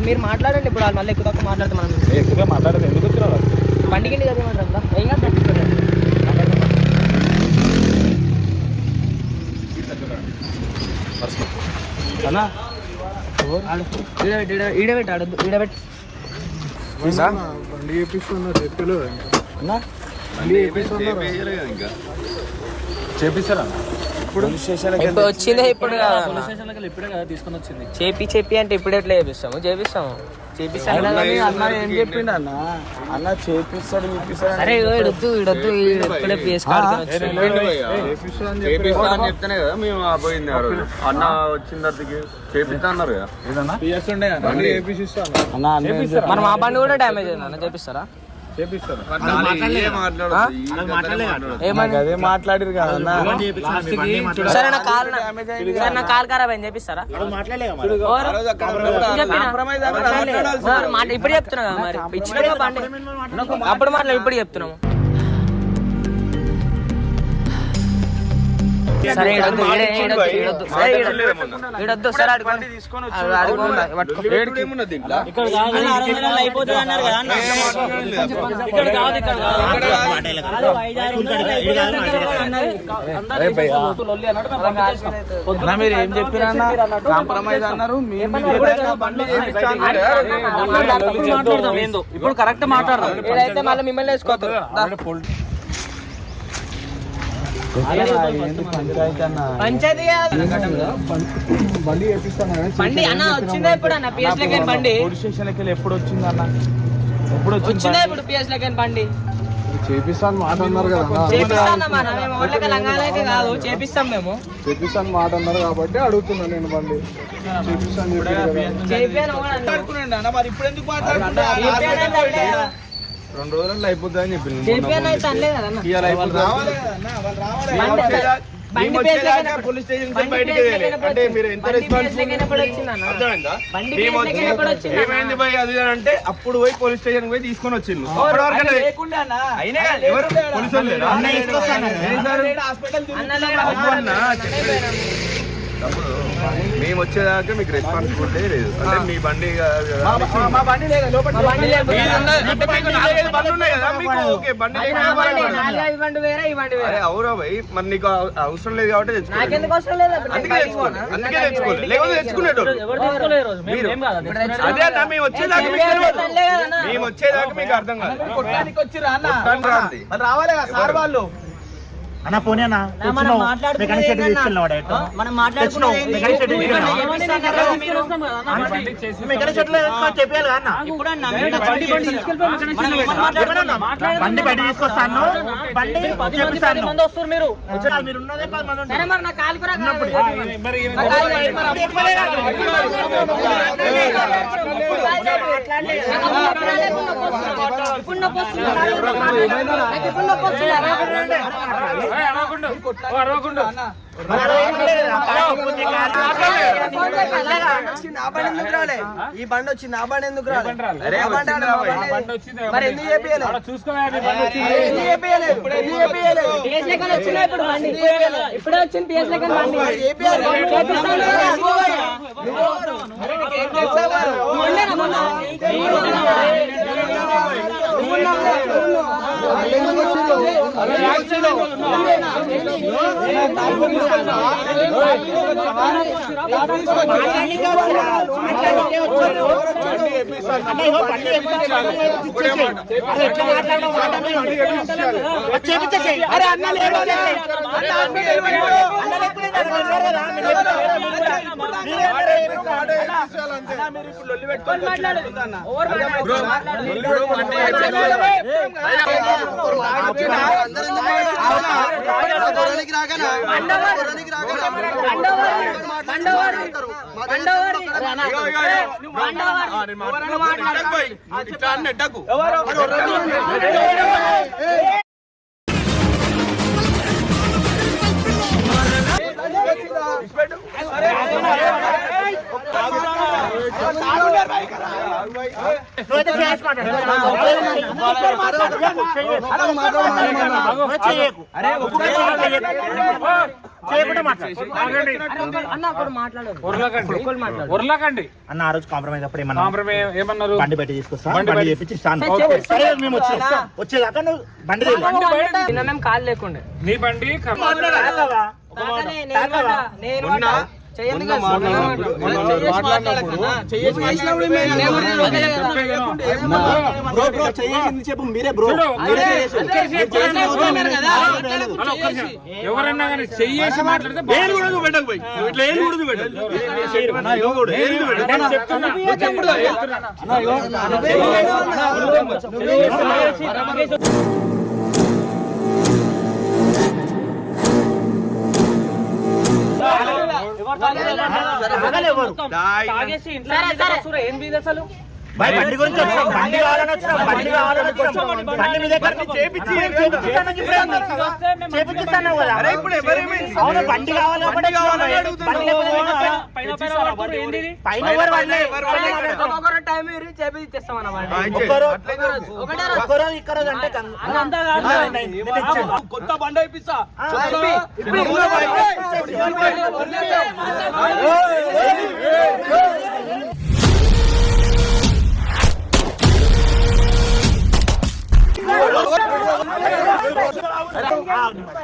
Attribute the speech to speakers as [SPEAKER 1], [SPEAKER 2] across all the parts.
[SPEAKER 1] మీరు మాట్లాడండి ఇప్పుడు వాళ్ళు మళ్ళీ ఎక్కువ తక్కువ మాట్లాడితే మనం
[SPEAKER 2] ఎక్కువగా మాట్లాడదు ఎందుకు వచ్చినారు
[SPEAKER 1] బండికి చదివమంటారా ఏం కాదు
[SPEAKER 2] అన్నా
[SPEAKER 1] ఈడబెట్టి ఆడద్దు ఈడబెట్టి
[SPEAKER 3] బండి చేపిస్తున్నారు చెప్పలేదు
[SPEAKER 2] అన్నా
[SPEAKER 3] ఇంకా
[SPEAKER 2] చేపిస్తారా ఇప్పుడు
[SPEAKER 1] ఇప్పుడు వచ్చిందే ఇప్పుడు
[SPEAKER 2] ఇప్పుడే కదా తీసుకొని వచ్చింది
[SPEAKER 1] చెప్పి అంటే ఇప్పుడు ఎట్లా చేపిస్తాము
[SPEAKER 2] అన్న ఏం చెప్పిండు అన్న అన్న చేపిస్తాడు
[SPEAKER 1] అరే ఇడొద్దు ఇప్పుడే
[SPEAKER 3] చెప్తానే కదా మేము పోయింది అన్న వచ్చిన తర్వాతకి చేపిస్తా అన్నారు కదా
[SPEAKER 1] మనం ఆ బండి కూడా డ్యామేజ్ అయింది అన్న చేపిస్తారా
[SPEAKER 2] అదే మాట్లాడిరు కదా
[SPEAKER 1] సరే నా కాల్ ఖరాబ్ అయింది చేపిస్తారా ఇప్పుడు చెప్తున్నా కదా మరి ఇచ్చిన బండి అప్పుడు మాట్లాడి ఇప్పుడు చెప్తున్నాము సరే ఈడొద్దు సరే అయిపోతుంది అన్నారు కదా
[SPEAKER 2] మీరు ఏం చెప్పారు కాంప్రమైజ్ అన్నారు
[SPEAKER 1] ఇప్పుడు కరెక్ట్ మాట్లాడదాం ఏదైతే మళ్ళీ మిమ్మల్ని వేసుకోవద్దు పంచాయతీ బండి అన్న వచ్చిందా ఇప్పుడు అన్న పిఎస్ లెక్కని బండి
[SPEAKER 2] పోలీస్ స్టేషన్ లెక్కలు ఎప్పుడు వచ్చింది అన్న
[SPEAKER 1] వచ్చిందా ఇప్పుడు పిఎస్ లెక్కని బండి
[SPEAKER 3] చేపిస్తాను మాట అన్నారు కదా
[SPEAKER 1] లంగాలైతే కాదు చేపిస్తాం మేము
[SPEAKER 3] చేపిస్తాను మాట అన్నారు కాబట్టి అడుగుతున్నాను నేను బండి చేపిస్తాను
[SPEAKER 2] మరి ఇప్పుడు ఎందుకు 2 రోజుల్లో అయిపోతుంది అని చెప్పింది పోలీస్ స్టేషన్ అంటే మీరు ఎంత ఏమైంది పోయి అది అంటే అప్పుడు పోయి పోలీస్ స్టేషన్ పోయి తీసుకొని వచ్చిండు అయినా ఎవరు పోలీసు అప్పుడు మేము వచ్చేదాకా మీకు రెస్పాన్సిబిలిటీ లేదు అంటే మీ బండి అవురా భయ్ మరి నీకు అవసరం లేదు కాబట్టి అందుకే తెచ్చుకోలేదు లేకపోతే తెచ్చుకునేటోళ్ళు అదే అన్న మేము వచ్చేదాకా మీకు అర్థం కాదు రావాలి సార్ వాళ్ళు
[SPEAKER 4] అన్న పోనీ అన్న బండి బయట తీసుకొస్తాను బండి మీరు
[SPEAKER 1] ఈ బండి వచ్చింది ఆ బండి ఎందుకు రాలేదు ఇప్పుడే వచ్చింది పిఎస్ లెక్కన
[SPEAKER 4] చేయకుండా మాట్లాడు.
[SPEAKER 5] ఉర్లకండి
[SPEAKER 4] అన్న ఆ రోజు కాంప్రమైజ్ అప్పుడు ఏమన్నా
[SPEAKER 5] ఏమన్నారు?
[SPEAKER 4] బండి బయట తీసుకొస్తా,
[SPEAKER 5] బండి
[SPEAKER 4] బండి
[SPEAKER 5] బయట
[SPEAKER 4] చేపించి ఇస్తాను. సరే మేము వచ్చేదాకా నువ్వు బండి
[SPEAKER 1] మేము కాలు లేకుండే
[SPEAKER 5] నీ బండి ఎవరన్నా కానీ చెయ్యేసి మాట్లాడితే
[SPEAKER 1] ఏం బీద అసలు
[SPEAKER 4] బండి గురించి వచ్చాం, బండి కావాలని వచ్చినాం, బండి కావాలని వచ్చాం. బండి మీ దగ్గర చేపిస్తాను కదా. అవును బండి కావాలి, బండి పైన
[SPEAKER 1] ఒక్కొక్కరు టైం చేపి ఇచ్చేస్తామన్నమాట.
[SPEAKER 4] ఒక్కరోజు ఇక్కరోజు అంటే
[SPEAKER 1] కొత్త బండి అయిపిస్తా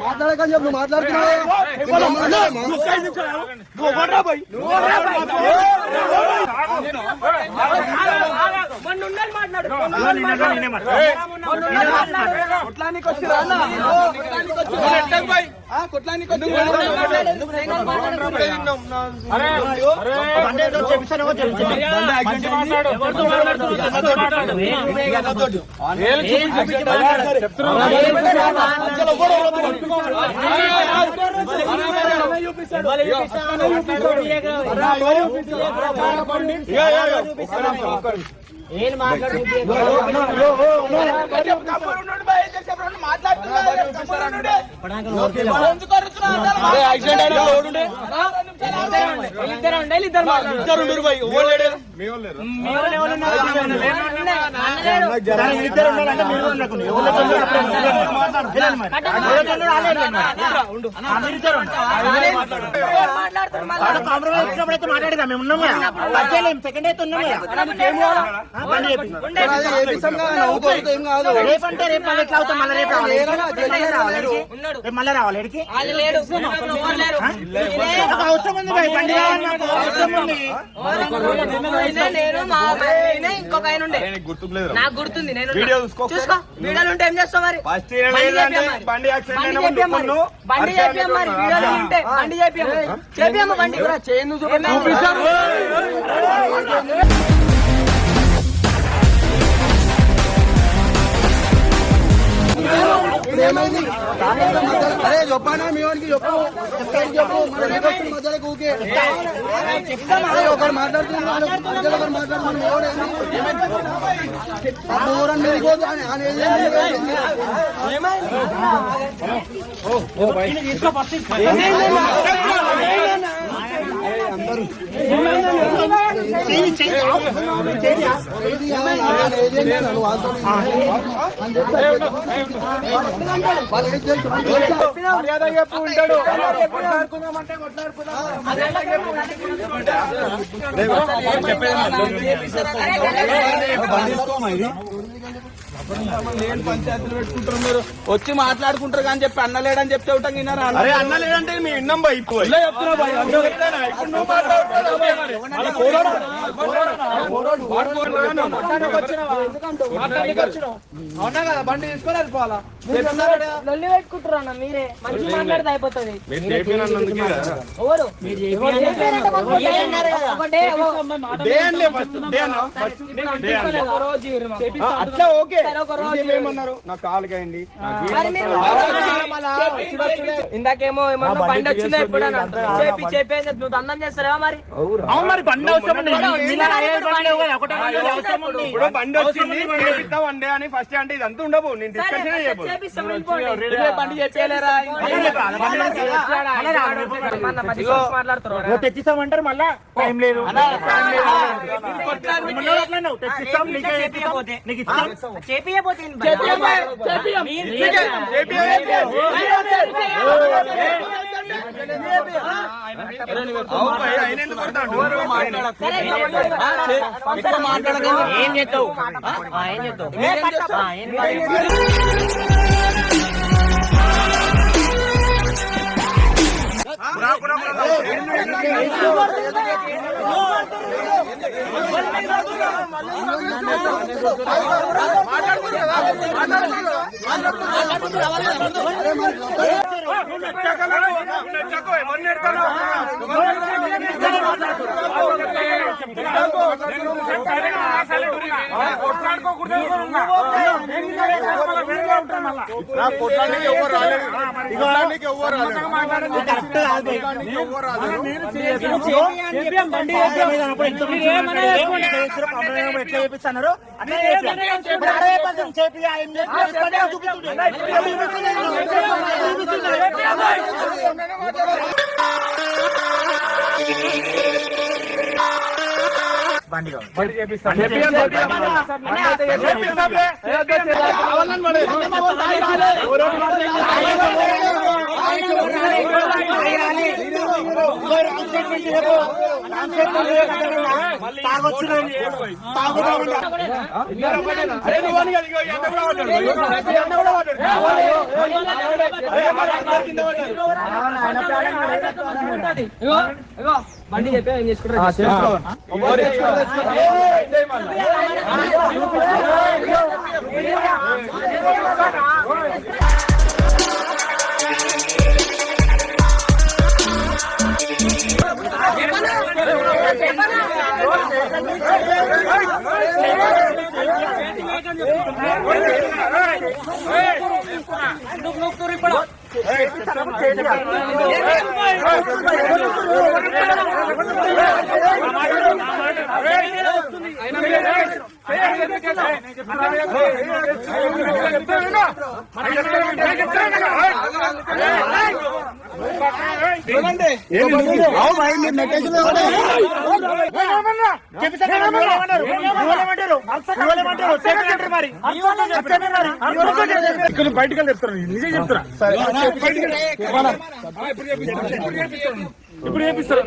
[SPEAKER 6] మాట్లాడకని చెప్పు, నువ్వు మాట్లాడుతున్నావు.
[SPEAKER 1] ఏం మాట్లాడు
[SPEAKER 4] మాట్లాడదా మేము ఉన్నాము, సెకండ్ అయితే ఉన్నాము. రేపంటే రేపు మళ్ళీ ఎట్లా అవుతాం, మళ్ళీ రేపు మళ్ళీ రావాలి ఎడికి అవసరం ఉంది. బండి కావాలి, నాకు అవసరం ఉంది.
[SPEAKER 1] ఇంకొక ఆయన ఉండే నాకు గుర్తుంది. నేను చూసుకో వీడియోలు ఉంటే ఏం చేస్తావు మరి? బండి చేపియమ్మ మరి, వీడియోలు ఉంటే బండి చేపియమ్మ బండి కూడా చేయను
[SPEAKER 6] అరే చెప్పానా మీ వానికి చెప్పు, మధ్యలో ఊకే ఒకరు మాట్లాడుతున్నాడు, ఉంటాడు. పంచాయతీలు పెట్టుకుంటారు మీరు, వచ్చి మాట్లాడుకుంటారు కానీ చెప్పి అన్నలేడని చెప్తే ఉంటాం.
[SPEAKER 2] అరే అన్నలేడంటే మీ విన్నాం బాయ్, ఇప్పుడు
[SPEAKER 1] అవునా కదా, బండి తీసుకొని వెళ్ళిపోవాలా? లొల్లి పెట్టుకుంటారు అన్న మీరే, మంచి మాట్లాడితే అయిపోతుంది.
[SPEAKER 2] అట్లా ఓకే ఏమన్నారు, నా కాలుకి అయింది.
[SPEAKER 1] ఇందాకేమో ఏమన్నా బండి వచ్చిందా ఎప్పుడన్నా చెప్పేది నువ్వు దండం చేస్తారా మరి?
[SPEAKER 4] అవును మరి బండి అవసరం ఉంది.
[SPEAKER 2] ఇప్పుడు బండి వచ్చింది వన్ డే అని ఫస్ట్ అంటే ఇదంతా ఉండవు. నేను డిస్కషన్
[SPEAKER 1] బండి చెప్పలేరా
[SPEAKER 4] తెచ్చిస్తామంటారు, మళ్ళా టైం లేదు.
[SPEAKER 1] ఏం చేస్తావు
[SPEAKER 4] ఎట్లా చేపిస్తున్నారు
[SPEAKER 1] బండి చెప్పా ఏం చేసుకుంటారు
[SPEAKER 5] బయటకు చెప్తాను నిజం చెప్తున్నా ఇప్పుడు చేపిస్తారు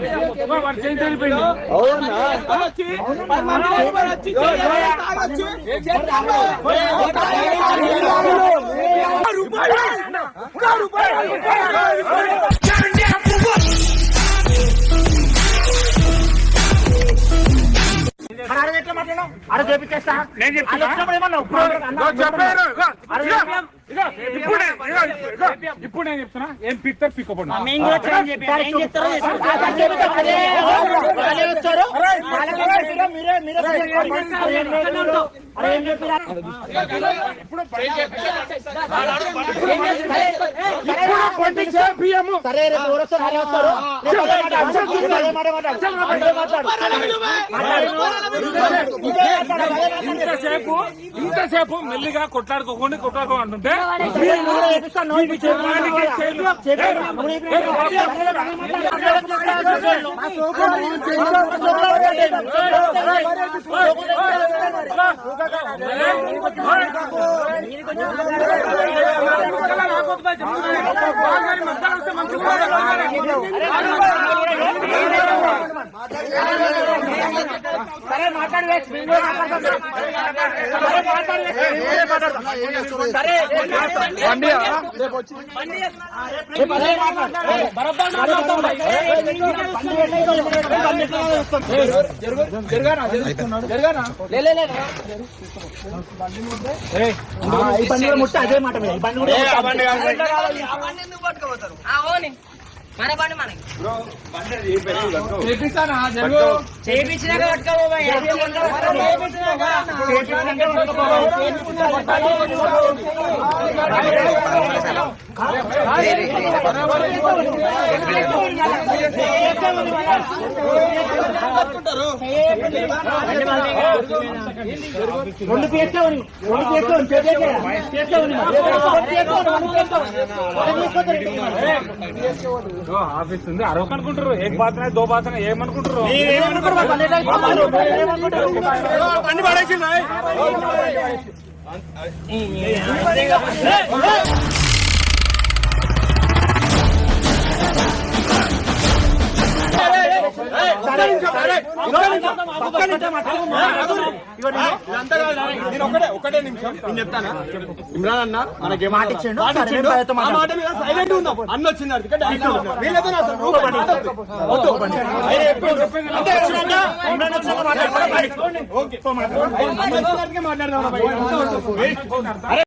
[SPEAKER 5] వాడు చేయి తెలిపోయింది
[SPEAKER 4] అరే చేపించేస్తా
[SPEAKER 5] నేను చెప్తున్నా ఇప్పుడు నేను చెప్తున్నా ఏం పిక్తారు పిక్కపడి ఇంతసేపు మెల్లిగా కొట్లాడుకోండి
[SPEAKER 4] సరే మాట్లాడి ముట్ట అదే మాట
[SPEAKER 1] మన బండి మనకి చేపించినాక
[SPEAKER 4] రెండు చేస్తామని
[SPEAKER 5] ఆఫీస్ ఉంది అరవకు అనుకుంటారు ఏం బాతనే దో బాతనే ఏమనుకుంటారు
[SPEAKER 4] అన్ని పడేసింది
[SPEAKER 2] ఒకటే నిమిషం నేను చెప్తానా. ఇమ్రాన్ అన్న మనకి
[SPEAKER 4] మాట ఇచ్చిండు.
[SPEAKER 2] మాట ఇచ్చిండు. ఆ మాట మీద సైలెంట్ ఉందాం. అన్న వచ్చింది వీళ్ళతో అసలు రూపాయి మాట్లాడద్దు. వద్దు. ఆయన ఎప్పుడు అంటే ఓకే మాట్లాడదాం.